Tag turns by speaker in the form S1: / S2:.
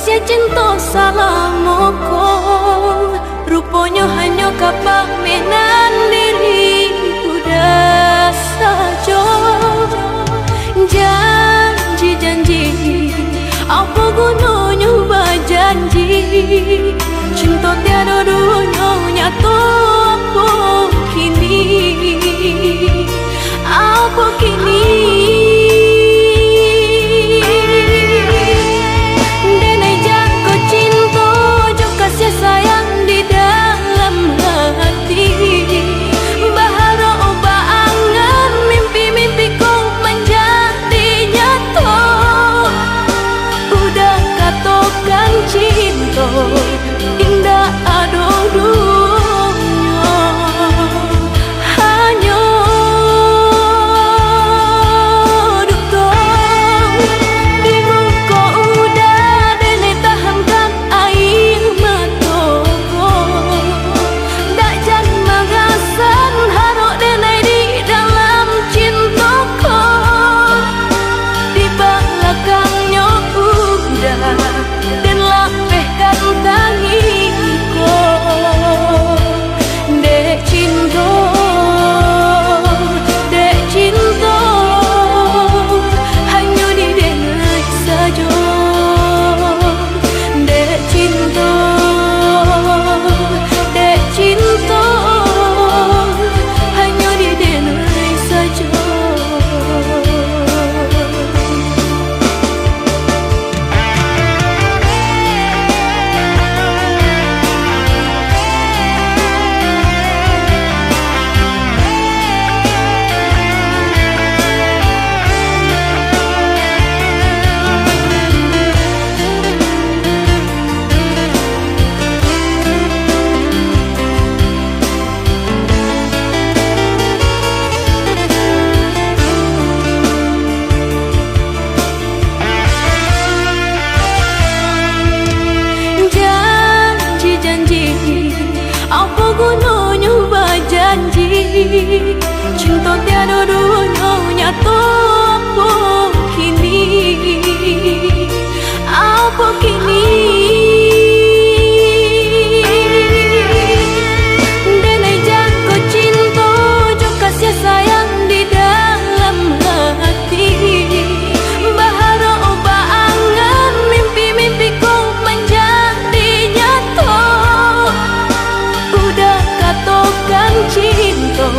S1: kasih cinta salamoko, rupanya hanya kapak menan diri udah saja. Janji-janji apa gunanya berjanji, cinta tiada dunia nyata. Apa kini denai jangkau cinta jo kasih sayang di dalam hati. Bahara oba angan mimpi-mimpiku menjadi nyata. Udah katakan cinta indah aduh. Apa gunanya berjanji, cinta tiada dunia nyata. Apa kini denai jangkau cinta jo kasih sayang di dalam hati. Bahara oba angan mimpi-mimpiku menjadi nyata. Udah katakan cinta